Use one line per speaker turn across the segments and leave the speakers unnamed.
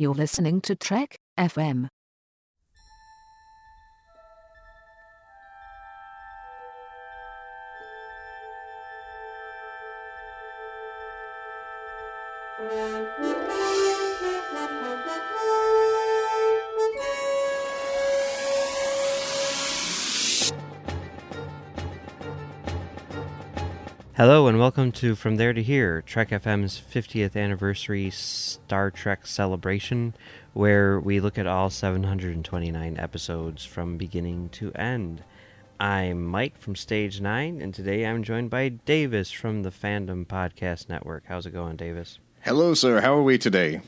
You're listening to Trek FM.
Hello and welcome to From There to Here, Trek FM's 50th anniversary Star Trek celebration, where we look at all 729 episodes from beginning to end. I'm Mike from Stage 9, and today I'm joined by Davis from the Fandom Podcast Network. How's it going, Davis?
Hello, sir. How are we today?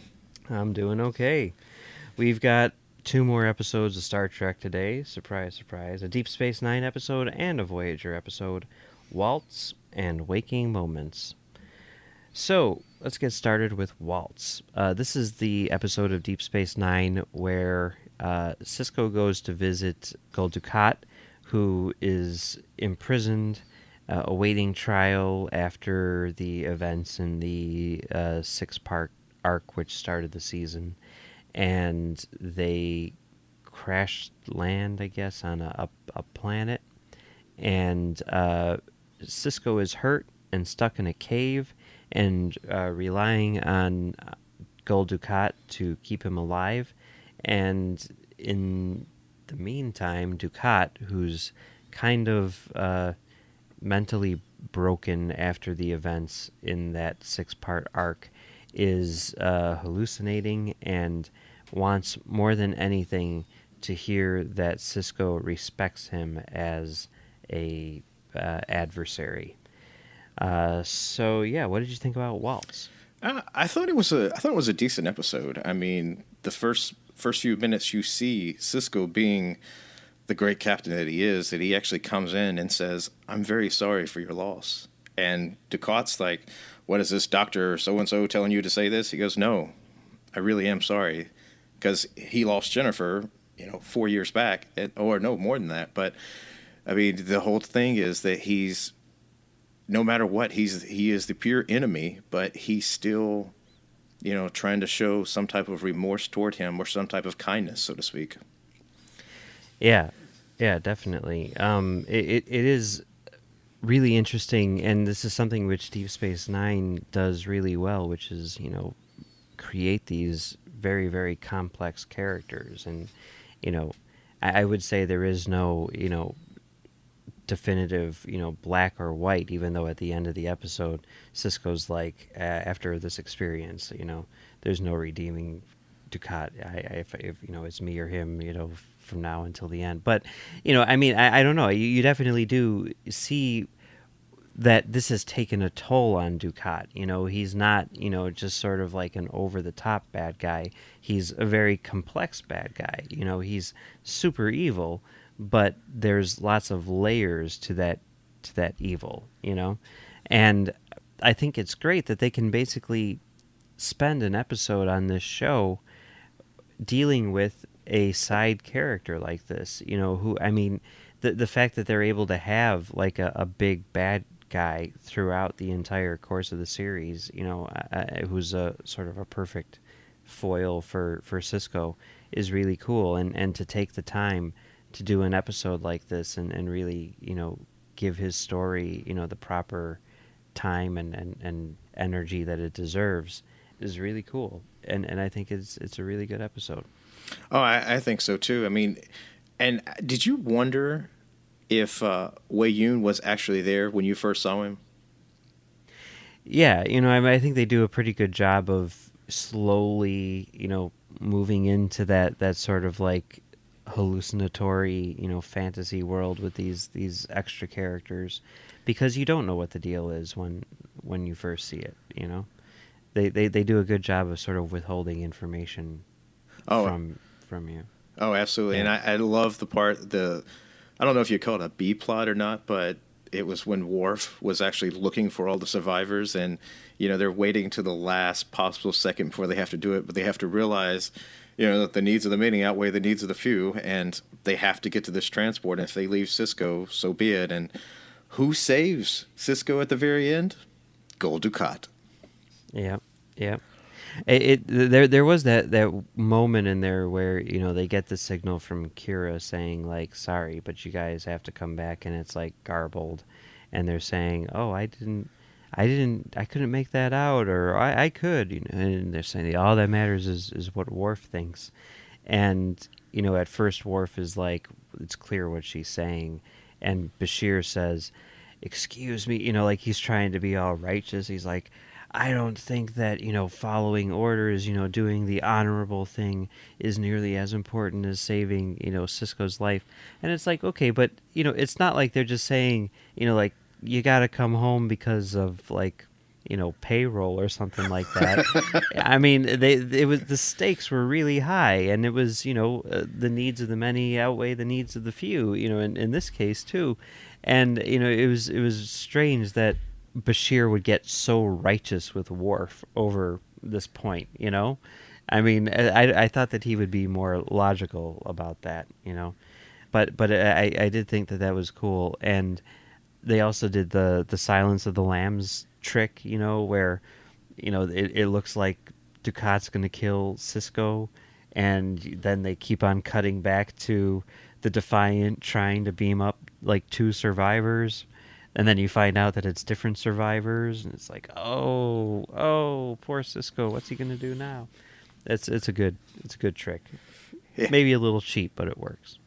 I'm doing okay. We've got 2 more episodes of Star Trek today. Surprise, surprise. A Deep Space Nine episode and a Voyager episode. Waltz and Waking Moments. So, let's get started with Waltz. This is the episode of Deep Space Nine where Sisko goes to visit Gul Dukat, who is imprisoned, awaiting trial after the events in the 6-part arc which started the season. And they crash land, I guess, on a planet. And Sisko is hurt and stuck in a cave and relying on Gul Dukat to keep him alive. And in the meantime, Dukat, who's kind of mentally broken after the events in that 6-part arc, is hallucinating and wants more than anything to hear that Sisko respects him as a adversary. So yeah, what did you think about Waltz?
I thought it was a decent episode. I mean, the first few minutes you see Sisko being the great captain that he actually comes in and says, "I'm very sorry for your loss." And Ducat's like, "What is this doctor so and so telling you to say this?" He goes, "No, I really am sorry," because he lost Jennifer, 4 years back, or no, more than that, but. I mean, the whole thing is that he's, no matter what, he is the pure enemy, but he's still, trying to show some type of remorse toward him or some type of kindness, so to speak.
Yeah, definitely. It is really interesting, and this is something which Deep Space Nine does really well, which is, create these very, very complex characters. And, I would say there is no, definitive, black or white, even though at the end of the episode, Sisko's like, after this experience, there's no redeeming Dukat. If it's me or him, from now until the end. But, I don't know. You definitely do see that this has taken a toll on Dukat. He's not, just sort of like an over-the-top bad guy. He's a very complex bad guy. He's super evil, but there's lots of layers to that evil, and I think it's great that they can basically spend an episode on this show dealing with a side character like this, who, I mean, the fact that they're able to have like a big bad guy throughout the entire course of the series, who's a sort of a perfect foil for Sisko, is really cool, and to take the time to do an episode like this and really, give his story, the proper time and energy that it deserves is really cool. And I think it's a really good episode.
Oh, I think so too. I mean, and did you wonder if Wei Yun was actually there when you first saw him?
Yeah, I think they do a pretty good job of slowly, moving into that sort of like hallucinatory, fantasy world with these extra characters, because you don't know what the deal is when you first see it. They do a good job of sort of withholding information from you.
Oh, absolutely. Yeah. And I love the part, I don't know if you call it a B plot or not, but it was when Worf was actually looking for all the survivors, and they're waiting to the last possible second before they have to do it, but they have to realize that the needs of the many outweigh the needs of the few, and they have to get to this transport, and if they leave Sisko, so be it. And who saves Sisko at the very end? Gul Dukat.
Yeah. There was that moment in there where they get the signal from Kira saying like sorry, but you guys have to come back, and it's like garbled, and they're saying, oh, I couldn't make that out, or I could, and they're saying all that matters is what Worf thinks, and at first Worf is like, it's clear what she's saying, and Bashir says, excuse me, like he's trying to be all righteous. He's like, I don't think that, following orders, doing the honorable thing is nearly as important as saving, Sisko's life. And it's like, okay, but, it's not like they're just saying, like, you got to come home because of, like, payroll or something like that. I mean, the stakes were really high, and it was, the needs of the many outweigh the needs of the few, in this case too. And, it was strange that Bashir would get so righteous with Worf over this point, I mean, I thought that he would be more logical about that, but I did think that was cool. And they also did the Silence of the Lambs trick, where, it looks like Ducat's going to kill Sisko, and then they keep on cutting back to the Defiant trying to beam up like 2 survivors, and then you find out that it's different survivors, and it's like, oh, poor Sisko, what's he going to do now? It's a good trick. Yeah. Maybe a little cheap, but it works.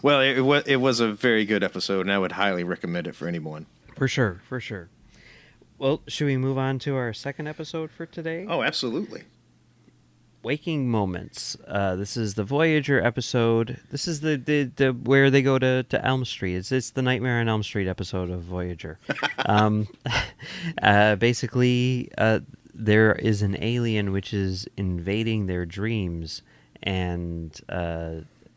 Well, it was a very good episode, and I would highly recommend it for anyone.
For sure. Well, should we move on to our second episode for today?
Oh, absolutely.
Waking Moments. This is the Voyager episode. This is the where they go to Elm Street. It's the Nightmare on Elm Street episode of Voyager. Basically, there is an alien which is invading their dreams and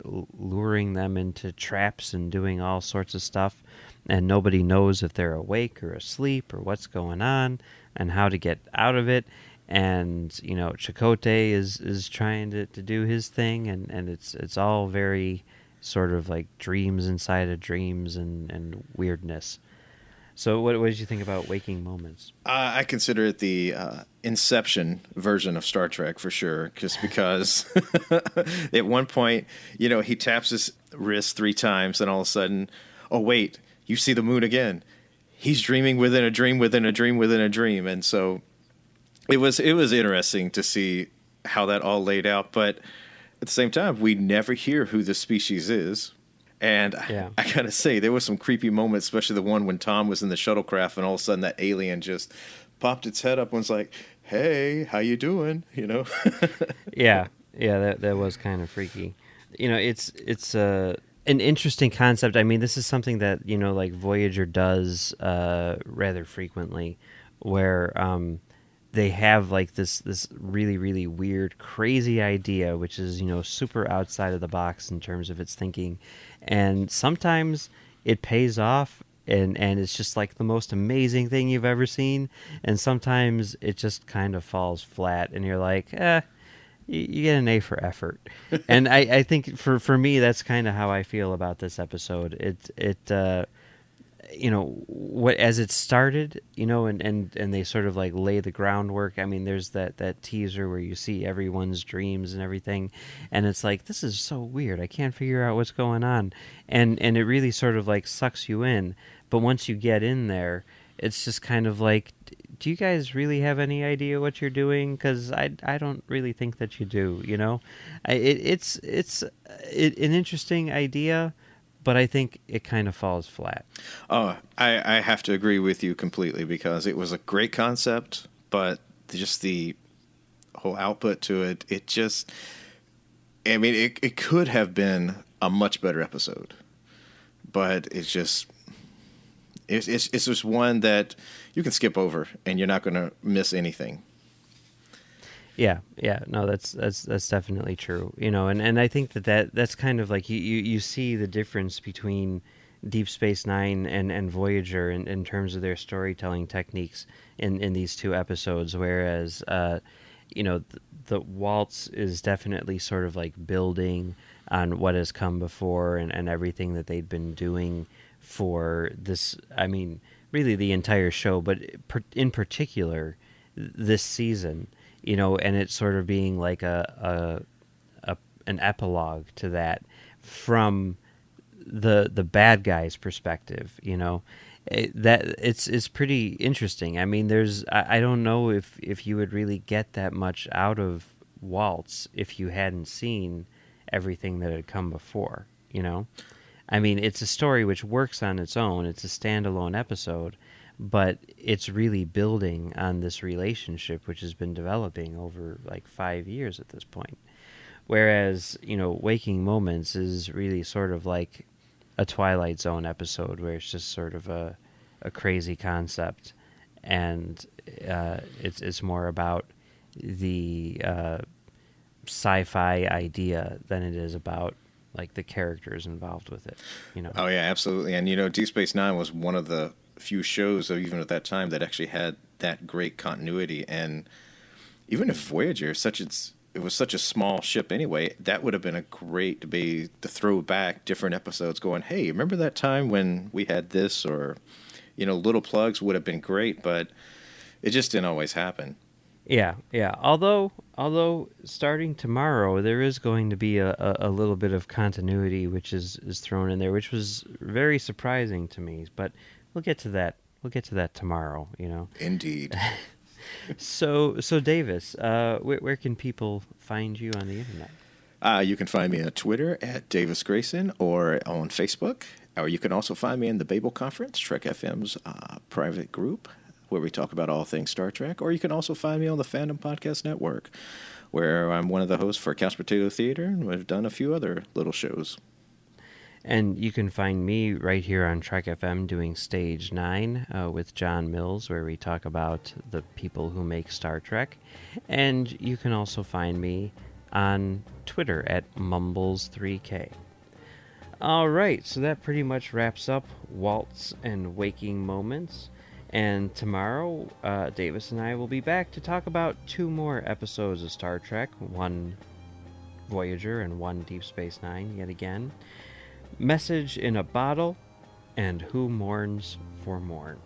luring them into traps and doing all sorts of stuff. And nobody knows if they're awake or asleep or what's going on and how to get out of it. And Chakotay is trying to do his thing, and it's all very sort of like dreams inside of dreams and weirdness. So what did you think about Waking Moments?
I consider it the Inception version of Star Trek for sure, just because at one point, he taps his wrist 3 times, and all of a sudden, oh wait, you see the moon again. He's dreaming within a dream within a dream within a dream, and so it was interesting to see how that all laid out. But at the same time, we never hear who the species is. And yeah. I gotta say, there were some creepy moments, especially the one when Tom was in the shuttlecraft and all of a sudden that alien just popped its head up and was like, hey, how you doing?
Yeah, that was kind of freaky. It's an interesting concept. I mean, this is something that, like Voyager does rather frequently, where they have like this really, really weird, crazy idea, which is, super outside of the box in terms of its thinking. And sometimes it pays off and it's just like the most amazing thing you've ever seen. And sometimes it just kind of falls flat and you're like, you get an A for effort. And I think for me, that's kind of how I feel about this episode. As it started, and they sort of like lay the groundwork. I mean, there's that teaser where you see everyone's dreams and everything, and it's like, this is so weird. I can't figure out what's going on, and it really sort of like sucks you in. But once you get in there, it's just kind of like, do you guys really have any idea what you're doing? Because I don't really think that you do. It's an interesting idea, but I think it kind of falls flat.
Oh, I have to agree with you completely, because it was a great concept, but just the whole output to it, it could have been a much better episode, but it's just one that you can skip over and you're not going to miss anything.
Yeah, no, that's definitely true. And I think that's kind of like you see the difference between Deep Space Nine and Voyager in terms of their storytelling techniques in these 2 episodes. Whereas, the Waltz is definitely sort of like building on what has come before and everything that they'd been doing for this. I mean, really the entire show, but in particular this season. and it's sort of being like an epilogue to that from the bad guy's perspective. That it's pretty interesting. I mean, I don't know if you would really get that much out of Waltz if you hadn't seen everything that had come before. I mean, it's a story which works on its own. It's a standalone episode, but it's really building on this relationship which has been developing over like 5 years at this point. Whereas, Waking Moments is really sort of like a Twilight Zone episode where it's just sort of a crazy concept, and it's more about the sci-fi idea than it is about like the characters involved with it.
Oh yeah, absolutely. And Deep Space Nine was one of the few shows, even at that time, that actually had that great continuity. And even if Voyager, it was such a small ship anyway, that would have been a great to throw back different episodes going, hey, remember that time when we had this? Or, little plugs would have been great, but it just didn't always happen.
Yeah. Although starting tomorrow, there is going to be a little bit of continuity which is thrown in there, which was very surprising to me. But we'll get to that. We'll get to that tomorrow.
Indeed.
So Davis, where can people find you on the internet?
You can find me on Twitter at Davis Grayson, or on Facebook, or you can also find me in the Babel Conference, Trek FM's private group, where we talk about all things Star Trek. Or you can also find me on the Fandom Podcast Network, where I'm one of the hosts for Couch Potato Theater, and we've done a few other little shows.
And you can find me right here on Trek FM doing Stage 9 with John Mills, where we talk about the people who make Star Trek. And you can also find me on Twitter at Mumbles3K. All right, so that pretty much wraps up Waltz and Waking Moments. And tomorrow, Davis and I will be back to talk about 2 more episodes of Star Trek, 1 Voyager and 1 Deep Space Nine yet again. Message in a Bottle, and Who Mourns for Morn.